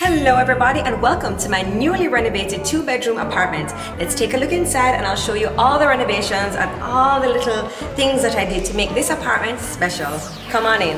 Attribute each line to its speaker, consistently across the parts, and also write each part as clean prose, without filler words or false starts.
Speaker 1: Hello everybody and welcome to my newly renovated 2-bedroom apartment. Let's take a look inside and I'll show you all the renovations and all the little things that I did to make this apartment special. Come on in.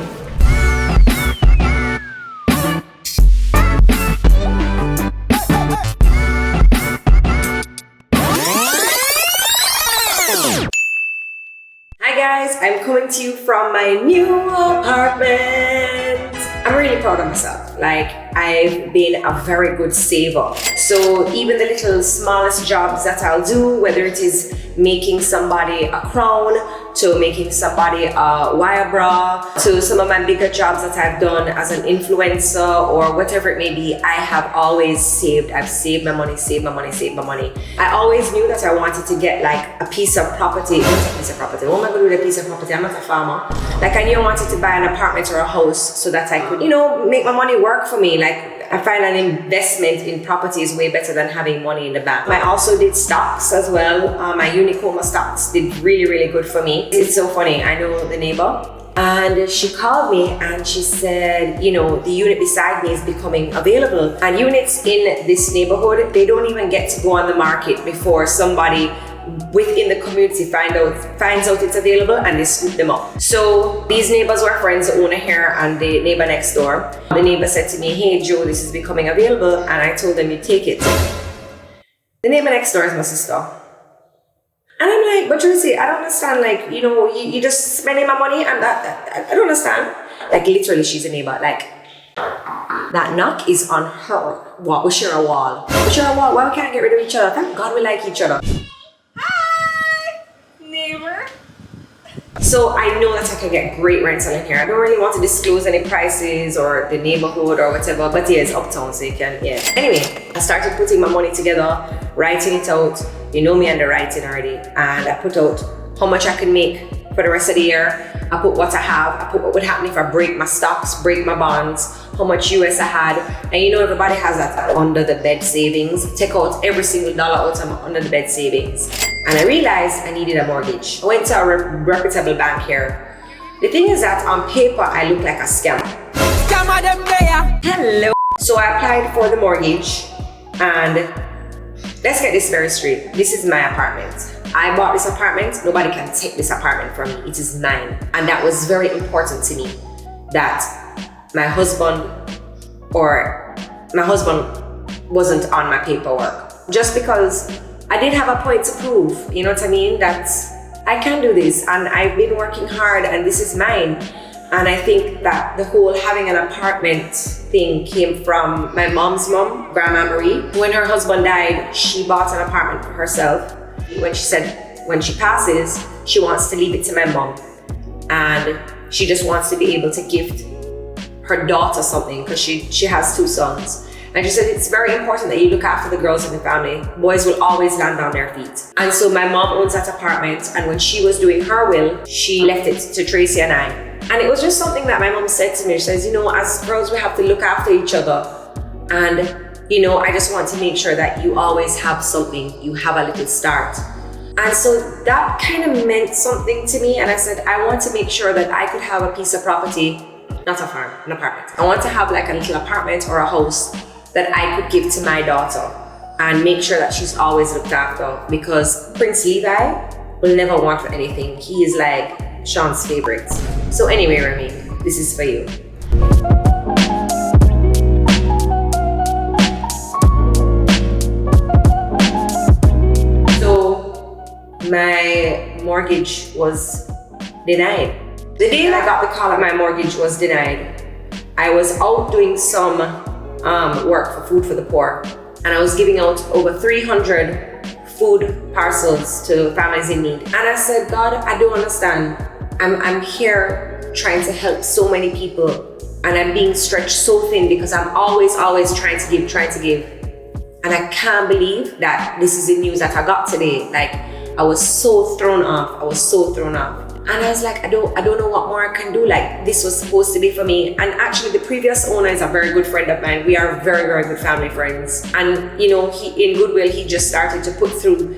Speaker 1: Hi guys, I'm coming to you from my new apartment. I'm really proud of myself. Like, I've been a very good saver. So even the little smallest jobs that I'll do, whether it is making somebody a crown, to making somebody a wire bra, to some of my bigger jobs that I've done as an influencer or whatever it may be, I have always saved. I've saved my money, saved my money, saved my money. I always knew that I wanted to get like a piece of property. What's a piece of property? What am I going to do with a piece of property? I'm not a farmer. Like, I knew I wanted to buy an apartment or a house so that I could, make my money work for me. Like, I find an investment in property is way better than having money in the bank. I also did stocks as well. My Unicoma stocks did really, really good for me. It's so funny. I know the neighbor and she called me and she said, the unit beside me is becoming available. And units in this neighborhood, they don't even get to go on the market before somebody within the community finds out it's available and they scoop them up. So these neighbors were friends, the owner here and the neighbor next door. The neighbor said to me, "Hey Joe, this is becoming available," and I told them, "You take it." The neighbor next door is my sister. And I'm like, "But Tracy, I don't understand, like, you just spending my money and that I don't understand." Like, literally, she's a neighbor. Like, that knock is on her wall. We share a wall. We share a wall. Why we can't get rid of each other? Thank God we like each other. So I know that I can get great rental in here. I don't really want to disclose any prices or the neighborhood or whatever, but yeah, it's uptown, so you can, yeah. Anyway, I started putting my money together, writing it out. You know me and the writing already. And I put out how much I can make for the rest of the year. I put what I have. I put what would happen if I break my stocks, break my bonds, how much US I had. And everybody has that under the bed savings. Take out every single dollar out of my under the bed savings. And I realized I needed a mortgage. I went to a reputable bank here. The thing is that on paper, I look like a scammer. Scammer them there. Hello. So I applied for the mortgage and let's get this very straight. This is my apartment. I bought this apartment. Nobody can take this apartment from me. It is mine. And that was very important to me, that my husband wasn't on my paperwork. Just because I did have a point to prove, you know what I mean? That I can do this and I've been working hard and this is mine. And I think that the whole having an apartment thing came from my mom's mom, Grandma Marie. When her husband died, she bought an apartment for herself. When she said when she passes, she wants to leave it to my mom. And she just wants to be able to gift her daughter something because she has 2 sons. And she said it's very important that you look after the girls in the family. Boys will always land on their feet. And so my mom owns that apartment, and when she was doing her will, she left it to Tracy and I. And it was just something that my mom said to me. She says, as girls, we have to look after each other. And, I just want to make sure that you always have something, you have a little start. And so that kind of meant something to me. And I said, I want to make sure that I could have a piece of property, not a farm, an apartment. I want to have like a little apartment or a house that I could give to my daughter and make sure that she's always looked after, because Prince Levi will never want for anything. He is like Sean's favorite. So anyway, Remy, this is for you. So my mortgage was denied. The day I got the call that my mortgage was denied, I was out doing some work for Food for the Poor, and I was giving out over 300 food parcels to families in need. And I said, God, I don't understand. I'm here trying to help so many people, and I'm being stretched so thin because I'm always trying to give. And I can't believe that this is the news that I got today. Like, I was so thrown off. And I was like, I don't know what more I can do. Like, this was supposed to be for me. And actually, the previous owner is a very good friend of mine. We are very, very good family friends. And, he, in goodwill, he just started to put through,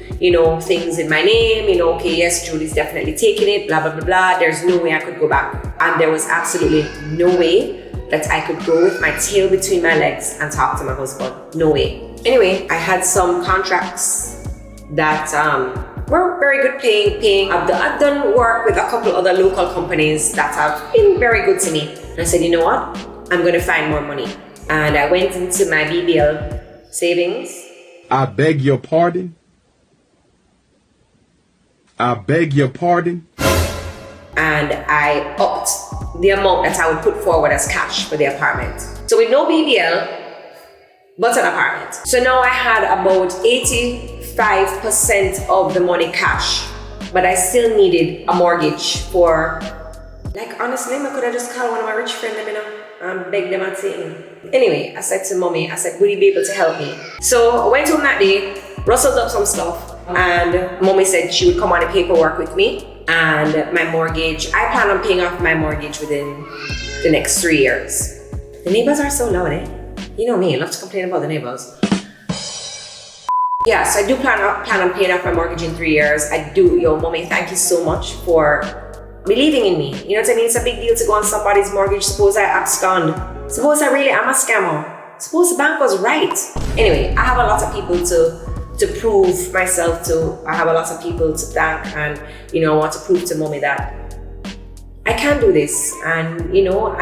Speaker 1: things in my name. Okay, yes, Julie's definitely taking it, blah, blah, blah, blah. There's no way I could go back. And there was absolutely no way that I could go with my tail between my legs and talk to my husband. No way. Anyway, I had some contracts that were very good paying. I've done work with a couple other local companies that have been very good to me. And I said, you know what? I'm going to find more money. And I went into my BBL savings.
Speaker 2: I beg your pardon? I beg your pardon?
Speaker 1: And I upped the amount that I would put forward as cash for the apartment. So with no BBL, but an apartment. So now I had about 85% of the money cash, but I still needed a mortgage for, like, honestly, I could have just called one of my rich friends, and beg them and say. Anyway, I said to mommy, I said, would you be able to help me? So I went home that day, rustled up some stuff, and mommy said she would come on the paperwork with me and my mortgage. I plan on paying off my mortgage within the next 3 years. The neighbors are so loud, eh? You know me, I love to complain about the neighbors. Yeah, so I do plan on paying off my mortgage in 3 years. I do. Yo, mommy, thank you so much for believing in me. You know what I mean? It's a big deal to go on somebody's mortgage. Suppose I abscond. Suppose I really am a scammer. Suppose the bank was right. Anyway, I have a lot of people to prove myself to. I have a lot of people to thank, and you know, I want to prove to mommy that I can do this. And you know,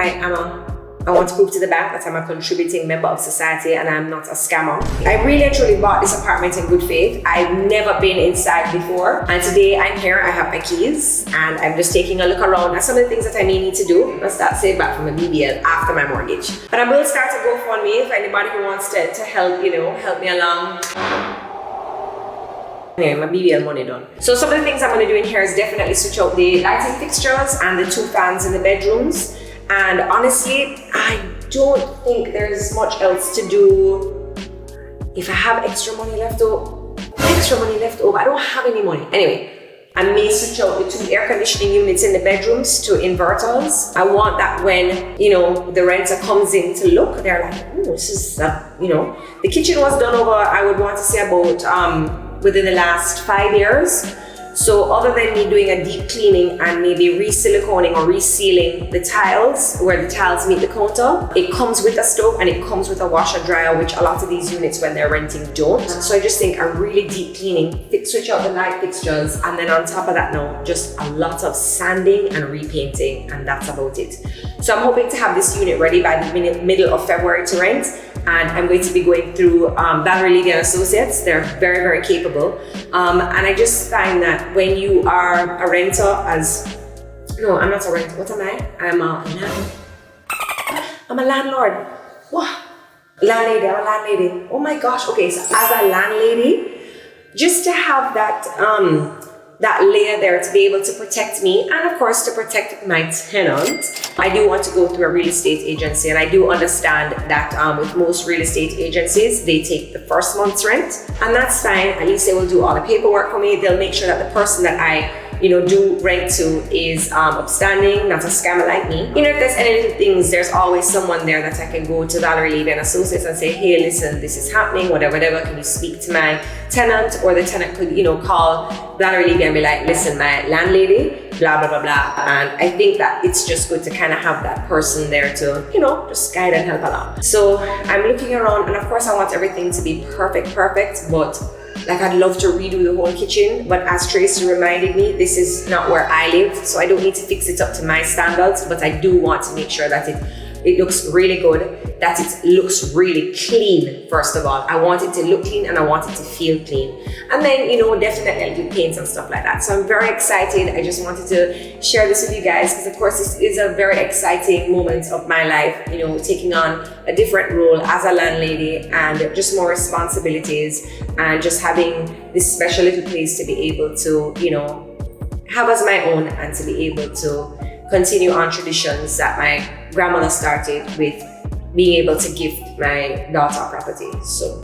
Speaker 1: I want to prove to the bank that I'm a contributing member of society and I'm not a scammer. I really and truly bought this apartment in good faith. I've never been inside before. And today I'm here, I have my keys, and I'm just taking a look around at some of the things that I may need to do. I'll start saving back from the BBL after my mortgage. But I will start to GoFundMe if anybody who wants to help, you know, help me along. Anyway, my BBL money done. So some of the things I'm going to do in here is definitely switch out the lighting fixtures and the 2 fans in the bedrooms. And honestly, I don't think there's much else to do. If I have extra money left over, I don't have any money. Anyway, I may switch out the 2 air conditioning units in the bedrooms to inverters. I want that when, you know, the renter comes in to look, they're like, oh, this is, you know. The kitchen was done over, I would want to say about within the last 5 years. So other than me doing a deep cleaning and maybe re-siliconing or resealing the tiles where the tiles meet the counter, it comes with a stove and it comes with a washer dryer, which a lot of these units when they're renting don't. So I just think a really deep cleaning, switch out the light fixtures, and then on top of that now, just a lot of sanding and repainting, and that's about it. So I'm hoping to have this unit ready by the middle of February to rent. And I'm going to be going through Valerie Levy and Associates. They're very, very capable. And I just find that when you are a renter no, I'm not a renter, what am I? I'm a landlord. What? Landlady, I'm a landlady. Oh my gosh, okay, so as a landlady, just to have that, that layer there to be able to protect me and of course to protect my tenant. I do want to go through a real estate agency, and I do understand that with most real estate agencies, they take the first month's rent, and that's fine. At least they will do all the paperwork for me. They'll make sure that the person that I do rent to is upstanding, not a scammer like me. You know, if there's any little things, there's always someone there that I can go to Valerie Levy and Associates and say, hey, listen, this is happening, whatever, can you speak to my tenant? Or the tenant could, call Valerie Levy and be like, listen, my landlady, blah, blah, blah, blah. And I think that it's just good to kind of have that person there to, just guide and help along. So I'm looking around, and of course I want everything to be perfect, but like I'd love to redo the whole kitchen, but as Tracy reminded me, this is not where I live, so I don't need to fix it up to my standards, but I do want to make sure that it looks really good, that it looks really clean, first of all. I want it to look clean and I want it to feel clean. And then, definitely I'll do paints and stuff like that. So I'm very excited. I just wanted to share this with you guys because, of course, this is a very exciting moment of my life, taking on a different role as a landlady and just more responsibilities and just having this special little place to be able to, have as my own and to be able to continue on traditions that my grandmother started with being able to gift my daughter property. So,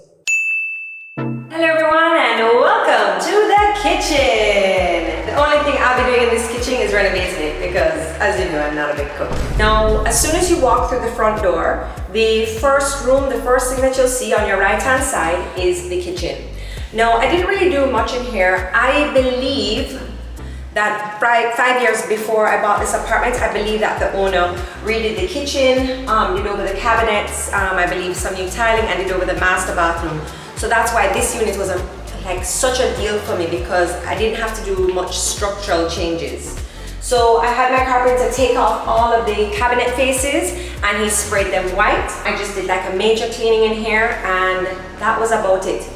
Speaker 1: hello everyone and welcome to the kitchen. The only thing I'll be doing in this kitchen is renovating it because, as you know, I'm not a big cook. Now, as soon as you walk through the front door, the first room, the first thing that you'll see on your right-hand side is the kitchen. Now, I didn't really do much in here. I believe that 5 years before I bought this apartment, I believe that the owner redid the kitchen, did over the cabinets, I believe some new tiling, and did over the master bathroom. So that's why this unit was like such a deal for me, because I didn't have to do much structural changes. So I had my carpenter take off all of the cabinet faces and he sprayed them white. I just did like a major cleaning in here and that was about it.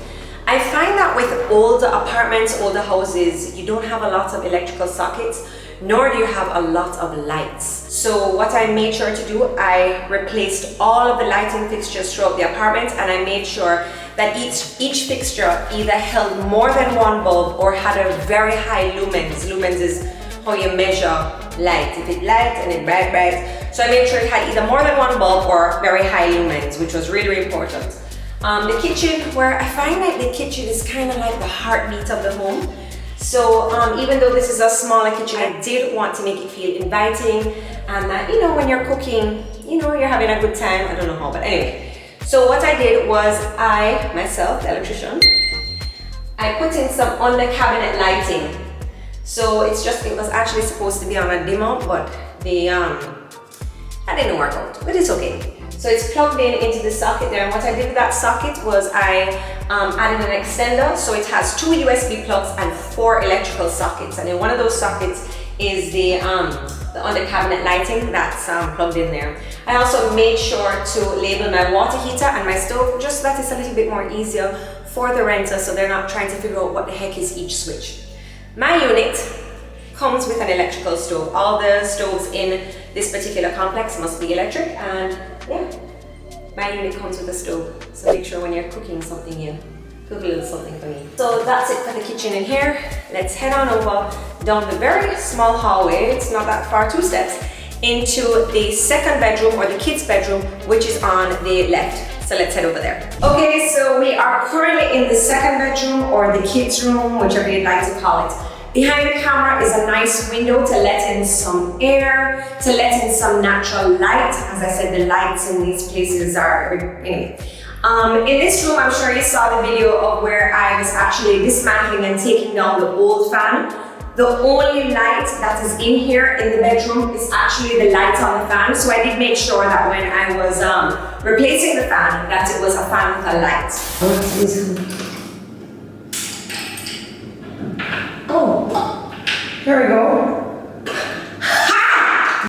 Speaker 1: I find that with older apartments, older houses, you don't have a lot of electrical sockets, nor do you have a lot of lights. So what I made sure to do, I replaced all of the lighting fixtures throughout the apartment, and I made sure that each fixture either held more than one bulb or had a very high lumens. Lumens is how you measure light. If it's light and it's bright. So I made sure it had either more than one bulb or very high lumens, which was really, really important. The kitchen, where I find that the kitchen is kind of like the heartbeat of the home. So even though this is a smaller kitchen, I did want to make it feel inviting, and that, you know, when you're cooking, you know, you're having a good time. I don't know how, but anyway. So what I did was I, myself, the electrician, I put in some under cabinet lighting. So it was actually supposed to be on a dimmer, but that didn't work out, but it's okay. So it's plugged into the socket there, and what I did with that socket was I added an extender, so it has 2 USB plugs and 4 electrical sockets, and in one of those sockets is the under cabinet lighting that's plugged in there. I also made sure to label my water heater and my stove, just so that it's a little bit more easier for the renter, so they're not trying to figure out what the heck is each switch. My unit comes with an electrical stove. All the stoves in this particular complex must be electric, and yeah, my unit comes with a stove. So make sure when you're cooking something, you cook a little something for me. So that's it for the kitchen in here. Let's head on over down the very small hallway, it's not that far, 2 steps, into the second bedroom, or the kids' bedroom, which is on the left. So let's head over there. Okay, so we are currently in the second bedroom, or the kids' room, whichever you'd like to call it. Behind the camera is a nice window to let in some air, to let in some natural light. As I said, the lights in these places are, anyway. In this room, I'm sure you saw the video of where I was actually dismantling and taking down the old fan. The only light that is in here in the bedroom is actually the light on the fan. So I did make sure that when I was replacing the fan, that it was a fan with a light. Oh, here we go. Ha!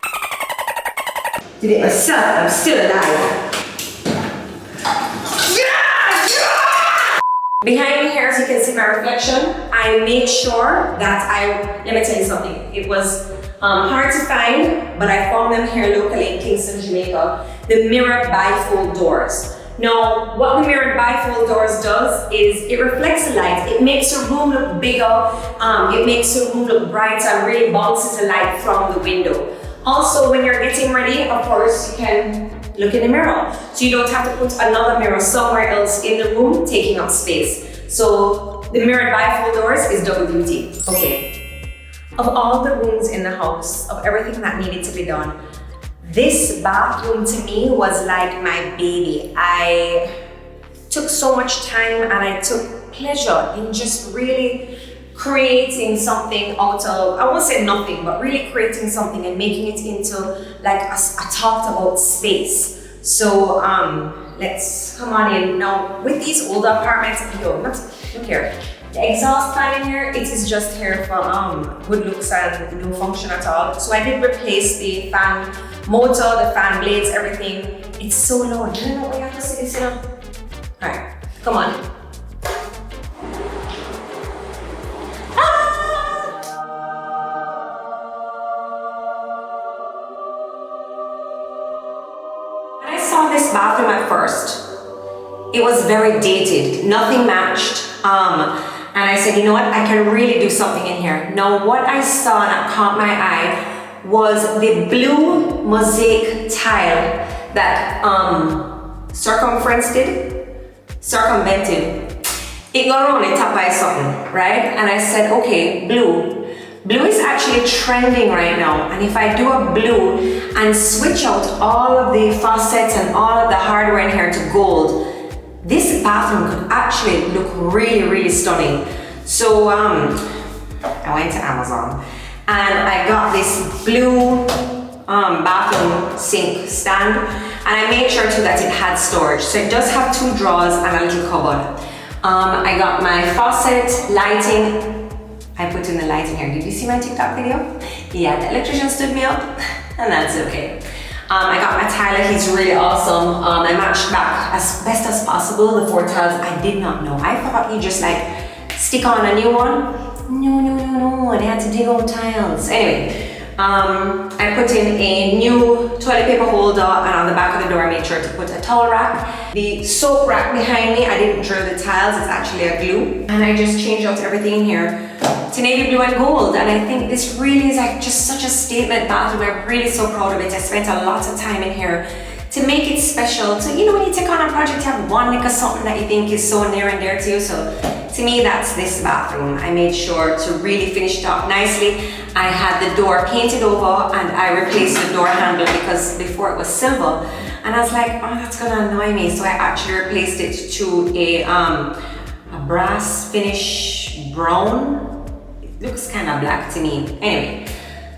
Speaker 1: Did it myself, I'm still alive. Behind me here, as you can see my reflection, I made sure that let me tell you something. It was hard to find, but I found them here locally in Kingston, Jamaica, the mirrored bifold doors. Now, what the mirrored bifold doors does is it reflects the light, it makes the room look bigger, it makes the room look brighter, and really bounces the light from the window. Also, when you're getting ready, of course, you can look in the mirror. So you don't have to put another mirror somewhere else in the room, taking up space. So the mirrored bifold doors is double duty. Okay, of all the rooms in the house, of everything that needed to be done, this bathroom to me was like my baby. I took so much time and I took pleasure in just really creating something out of, I won't say nothing, but really creating something and making it into like a talked about space. So let's come on in. Now with these older apartments, look here. The exhaust fan in here, it is just here for good looks and no function at all. So I did replace the fan motor, the fan blades, everything. It's so loud. Do you know what you have to see this, you know? Alright, come on. When I saw this bathroom at first, it was very dated. Nothing matched. And I said, you know what? I can really do something in here. Now, what I saw that caught my eye was the blue mosaic tile that circumvented. It got around the top by something, right? And I said, okay, blue. Blue is actually trending right now. And if I do a blue and switch out all of the faucets and all of the hardware in here to gold, this bathroom could actually look really, really stunning. So I went to Amazon And I got this blue bathroom sink stand, and I made sure too that it had storage. So it does have 2 drawers and a little cupboard. I got my faucet, lighting. I put in the lighting here. Did you see my TikTok video? Yeah, the electrician stood me up, and that's okay. I got my tiler, he's really awesome. I matched back as best as possible the 4 tiles. I did not know. I thought you just like stick on a new one. No, they had to dig out tiles. Anyway, I put in a new toilet paper holder, and on the back of the door I made sure to put a towel rack. The soap rack behind me, I didn't drill the tiles, it's actually a glue. And I just changed out everything in here to navy blue and gold, and I think this really is like just such a statement bathroom. I'm really so proud of it. I spent a lot of time in here to make it special. So, you know, when you take on a project, you have one lick of something that you think is so near and dear to you. So to me, that's this bathroom. I made sure to really finish it off nicely. I had the door painted over, and I replaced the door handle because before it was silver. And I was like, oh, that's gonna annoy me. So I actually replaced it to a brass finish brown. It looks kind of black to me. Anyway,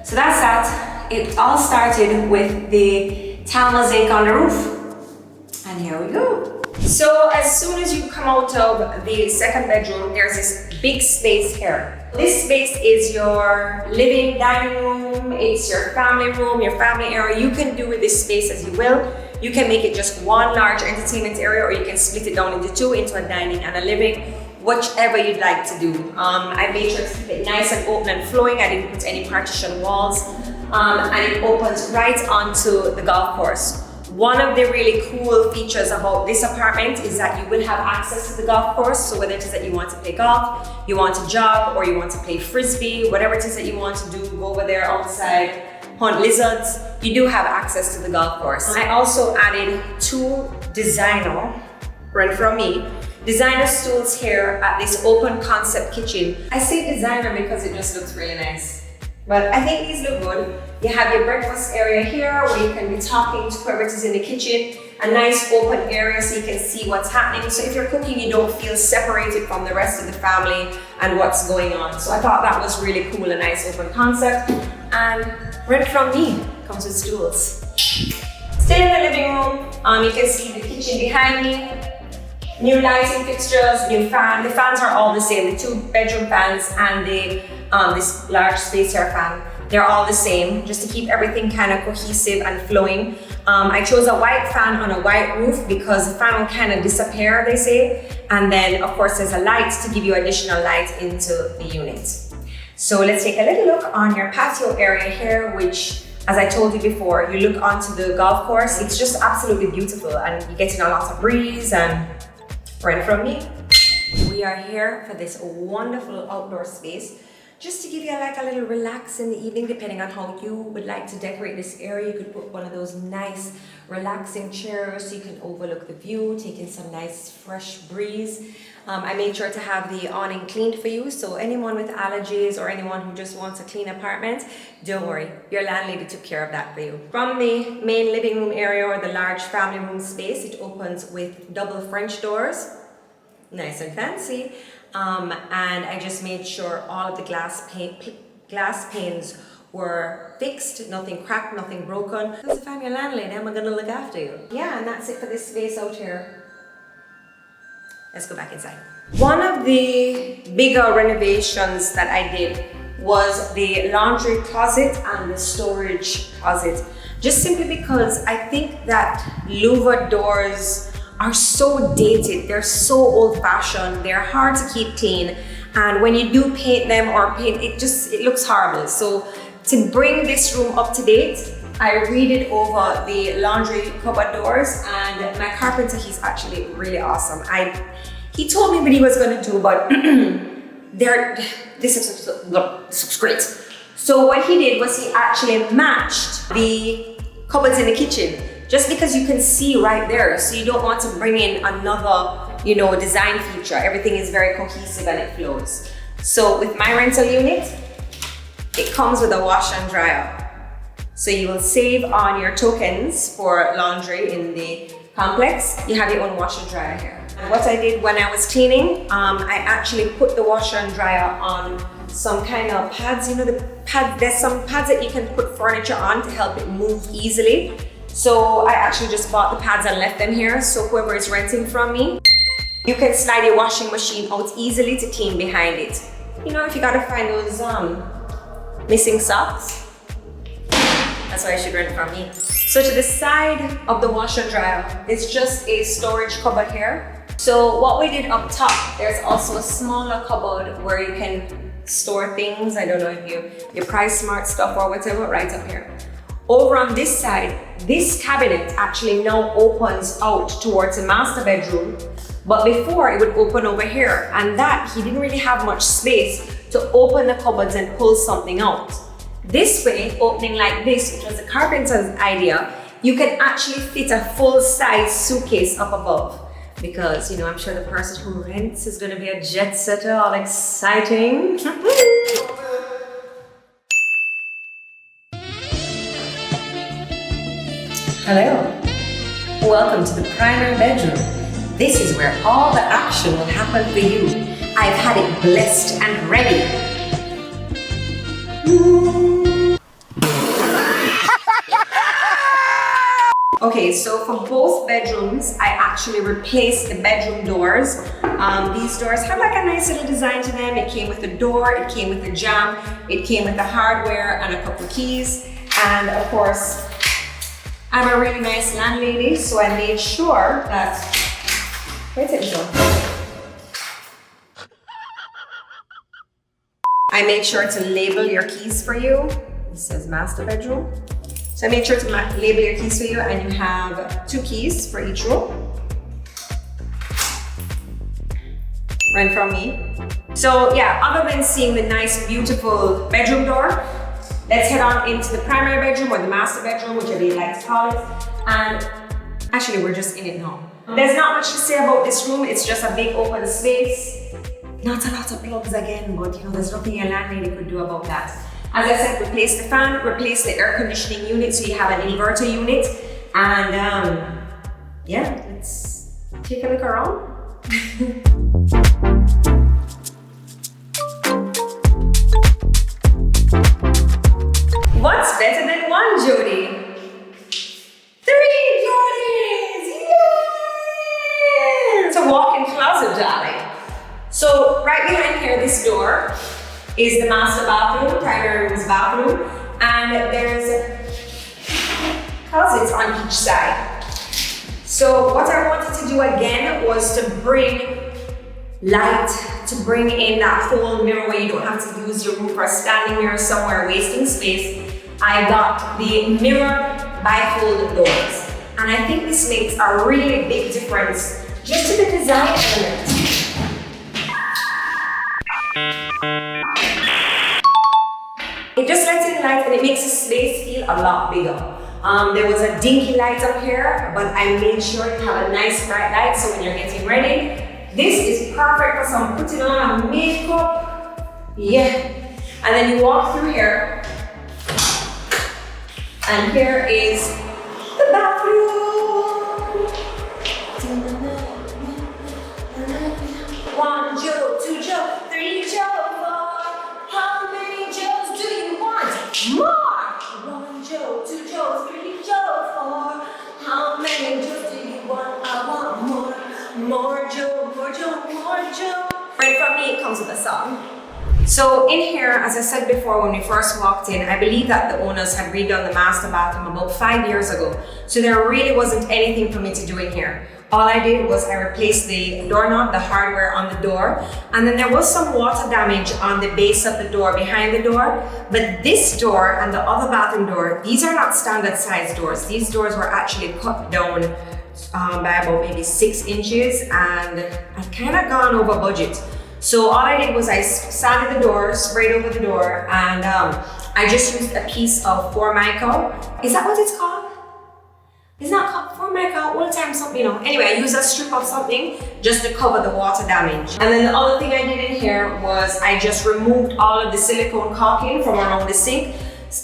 Speaker 1: so that's that. It all started with the tile mosaic on the roof. And here we go. So as soon as you come out of the second bedroom, there's this big space here. This space is your living dining room. It's your family room, your family area. You can do with this space as you will. You can make it just one large entertainment area, or you can split it down into 2, into a dining and a living. Whichever you'd like to do. I made sure to keep it nice and open and flowing. I didn't put any partition walls. And it opens right onto the golf course. One of the really cool features about this apartment is that you will have access to the golf course. So whether it is that you want to play golf, you want to jog, or you want to play frisbee, whatever it is that you want to do, go over there outside, hunt lizards, you do have access to the golf course. I also added 2 designer, rent from me, designer stools here at this open concept kitchen. I say designer because it just looks really nice. But I think these look good. You have your breakfast area here where you can be talking to whoever is in the kitchen. A nice open area so you can see what's happening. So if you're cooking, you don't feel separated from the rest of the family and what's going on. So I thought that was really cool, a nice open concept. And rent from me comes with stools. Still in the living room, you can see the kitchen behind me. New lighting fixtures, new fan. The fans are all the same. The 2 bedroom fans and the this large space here fan. They're all the same, just to keep everything kind of cohesive and flowing. I chose a white fan on a white roof because the fan will kind of disappear, they say. And then, of course, there's a light to give you additional light into the unit. So let's take a little look on your patio area here, which, as I told you before, you look onto the golf course. It's just absolutely beautiful, and you're getting a lot of breeze and rent from me. We are here for this wonderful outdoor space, just to give you like a little relax in the evening, depending on how you would like to decorate this area. You could put one of those nice relaxing chairs so you can overlook the view, take in some nice fresh breeze. I made sure to have the awning cleaned for you, so anyone with allergies or anyone who just wants a clean apartment, don't worry, your landlady took care of that for you. From the main living room area or the large family room space, it opens with double French doors, nice and fancy. And I just made sure all of the glass panes were fixed, nothing cracked, nothing broken. Because if I'm your landlady, I'm gonna look after you. Yeah, and that's it for this space out here. Let's go back inside. One of the bigger renovations that I did was the laundry closet and the storage closet. Just simply because I think that louver doors are so dated, they're so old-fashioned, they're hard to keep clean, and when you do paint them or paint, it looks horrible. So to bring this room up to date, I redid over the laundry cupboard doors, and my carpenter, he's actually really awesome. He told me what he was going to do, but this looks great. So what he did was he actually matched the cupboards in the kitchen, just because you can see right there. So you don't want to bring in another, design feature. Everything is very cohesive and it flows. So with my rental unit, it comes with a washer and dryer. So you will save on your tokens for laundry in the complex. You have your own washer and dryer here. And what I did when I was cleaning, I actually put the washer and dryer on some kind of pads, you know, the pad, there's some pads that you can put furniture on to help it move easily. So I actually just bought the pads and left them here. So whoever is renting from me, you can slide your washing machine out easily to clean behind it. You know, if you gotta find those missing socks, that's why you should rent from me. So to the side of the washer dryer, it's just a storage cupboard here. So what we did up top, there's also a smaller cupboard where you can store things. I don't know if your price smart stuff or whatever, right up here. Over on this side, this cabinet actually now opens out towards the master bedroom, but before it would open over here, and that he didn't really have much space to open the cupboards and pull something out. This way, opening like this, which was the carpenter's idea, you can actually fit a full-size suitcase up above. Because, you know, I'm sure the person who rents is gonna be a jet setter, all exciting. Hello, welcome to the primary bedroom. This is where all the action will happen for you. I've had it blessed and ready. Okay, so for both bedrooms, I actually replaced the bedroom doors. These doors have like a nice little design to them. It came with the door, it came with the jamb, it came with the hardware and a couple of keys. And of course, I'm a really nice landlady, so I made sure that, where's it go? I made sure to label your keys for you. It says master bedroom. So I made sure to label your keys for you, and you have 2 keys for each room. Rent from me. So yeah, other than seeing the nice, beautiful bedroom door, let's head on into the primary bedroom or the master bedroom, whichever you like to call it. And actually, we're just in it now. There's not much to say about this room. It's just a big open space. Not a lot of plugs again, but you know, there's nothing a landlady could do about that. As I said, replace the fan, replace the air conditioning unit so you have an inverter unit. And yeah, let's take a look around. What's better than one Jody? 3 Jodys! Yeah! It's a walk-in closet, darling. So right behind here, this door is the master bathroom, primary room's bathroom, and there's closets on each side. So what I wanted to do again was to bring light, to bring in that full mirror where you don't have to use your room for a standing mirror somewhere wasting space. I got the mirror bifold doors, and I think this makes a really big difference just to the design element. It just lets in light and it makes the space feel a lot bigger. There was a dinky light up here, but I made sure to have a nice bright light so when you're getting ready, this is perfect for some putting on a makeup. Yeah. And then you walk through here, and here is the bathroom. 1 Joe, 2 Joe, 3 Joe, 4. How many Joes do you want? More! 1 Joe, 2 Joe, 3 Joe, 4. How many Joes do you want? I want more. More Joe, more Joe, more Joe. Right from me, it comes with a song. So in here, as I said before when we first walked in, I believe that the owners had redone the master bathroom about 5 years ago. So there really wasn't anything for me to do in here. All I did was I replaced the doorknob, the hardware on the door, and then there was some water damage on the base of the door, behind the door. But this door and the other bathroom door, these are not standard size doors. These doors were actually cut down by about maybe 6 inches, and I've kind of gone over budget. So all I did was I sanded the door, sprayed over the door, and I just used a piece of Formica. Is that what it's called? It's not called Formica, all the time something, you know. Anyway, I used a strip of something just to cover the water damage. And then the other thing I did in here was I just removed all of the silicone caulking from around the sink.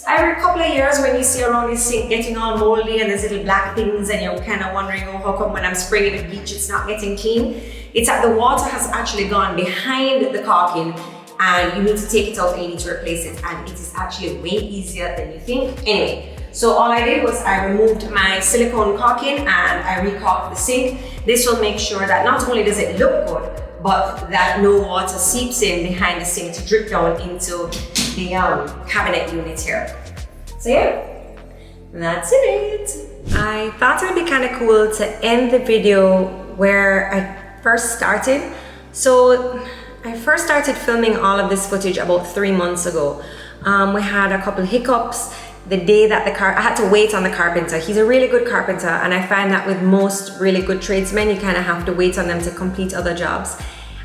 Speaker 1: Every couple of years when you see around the sink getting all moldy and there's little black things and you're kind of wondering, oh, how come when I'm spraying the bleach it's not getting clean? It's that the water has actually gone behind the caulking and you need to take it out and you need to replace it, and it is actually way easier than you think. Anyway, so all I did was I removed my silicone caulking and I recaulked the sink. This will make sure that not only does it look good, but that no water seeps in behind the sink to drip down into the cabinet unit here. So yeah, that's it. I thought it would be kind of cool to end the video where I first started. So I first started filming all of this footage about 3 months ago. We had a couple of hiccups. The day that I had to wait on the carpenter. He's a really good carpenter, and I find that with most really good tradesmen, you kind of have to wait on them to complete other jobs.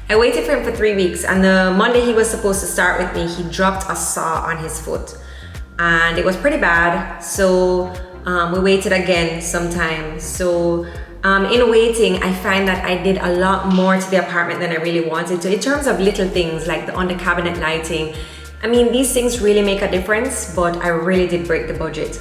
Speaker 1: I waited for him for 3 weeks, and the Monday he was supposed to start with me, he dropped a saw on his foot, and it was pretty bad. So we waited again sometime. So in waiting, I find that I did a lot more to the apartment than I really wanted to, in terms of little things like the under cabinet lighting. I mean, these things really make a difference, but I really did break the budget.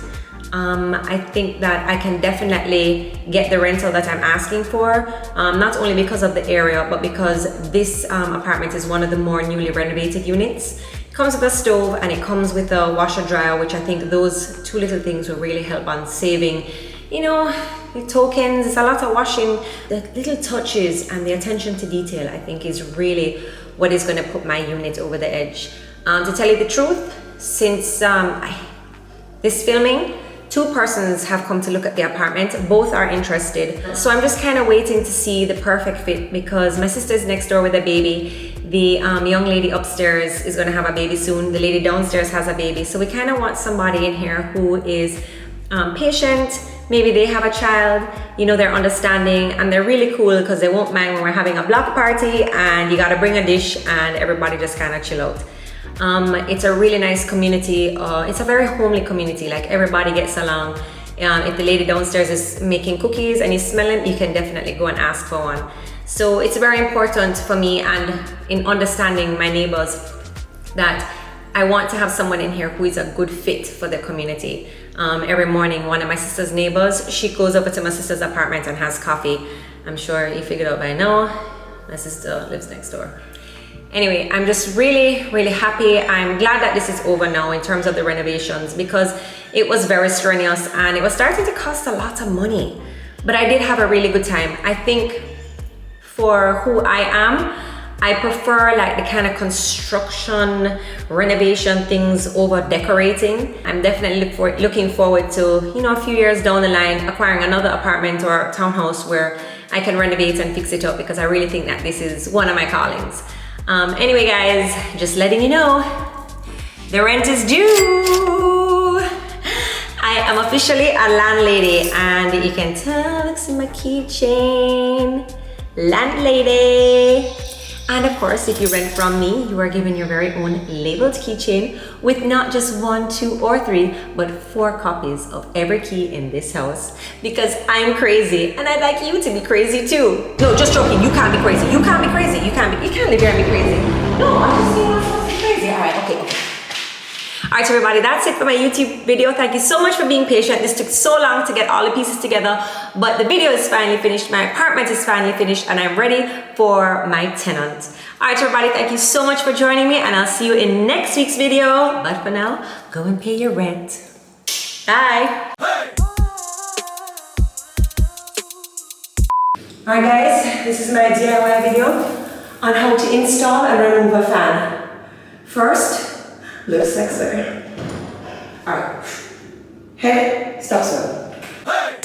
Speaker 1: I think that I can definitely get the rental that I'm asking for, not only because of the area, but because this apartment is one of the more newly renovated units. It comes with a stove and it comes with a washer dryer, which I think those two little things will really help on saving, you know, the tokens. It's a lot of washing. The little touches and the attention to detail, I think, is really what is going to put my unit over the edge. To tell you the truth, since this filming, 2 persons have come to look at the apartment. Both are interested. So I'm just kind of waiting to see the perfect fit, because my sister's next door with a baby. The young lady upstairs is going to have a baby soon. The lady downstairs has a baby. So we kind of want somebody in here who is patient. Maybe they have a child, you know, they're understanding, and they're really cool because they won't mind when we're having a block party and you got to bring a dish and everybody just kind of chill out. It's a really nice community. It's a very homely community, like everybody gets along. If the lady downstairs is making cookies and you smell them, you can definitely go and ask for one. So it's very important for me, and in understanding my neighbors, that I want to have someone in here who is a good fit for the community. Every morning, one of my sister's neighbors, she goes over to my sister's apartment and has coffee. I'm sure you figured out by now, my sister lives next door. Anyway, I'm just really, really happy. I'm glad that this is over now in terms of the renovations, because it was very strenuous and it was starting to cost a lot of money. But I did have a really good time. I think for who I am, I prefer like the kind of construction, renovation things over decorating. I'm definitely looking forward to, you know, a few years down the line, acquiring another apartment or townhouse where I can renovate and fix it up, because I really think that this is one of my callings. Anyway guys, just letting you know, the rent is due. I am officially a landlady, and you can tell it's in my keychain. Landlady. And of course, if you rent from me, you are given your very own labeled keychain with not just 1, 2, or 3, but 4 copies of every key in this house, because I'm crazy and I'd like you to be crazy too. No, just joking. You can't be crazy. You can't be crazy. You can't live here and be crazy. No, I'm just saying I'm supposed to be crazy. All right, okay. All right, everybody, that's it for my YouTube video. Thank you so much for being patient. This took so long to get all the pieces together, but the video is finally finished. My apartment is finally finished, and I'm ready for my tenant. All right, everybody, thank you so much for joining me, and I'll see you in next week's video. But for now, go and pay your rent. Bye. Hey. All right, guys, this is my DIY video on how to install and remove a fan. First, looks sexy. Alright. Head, stop, sir. Hey!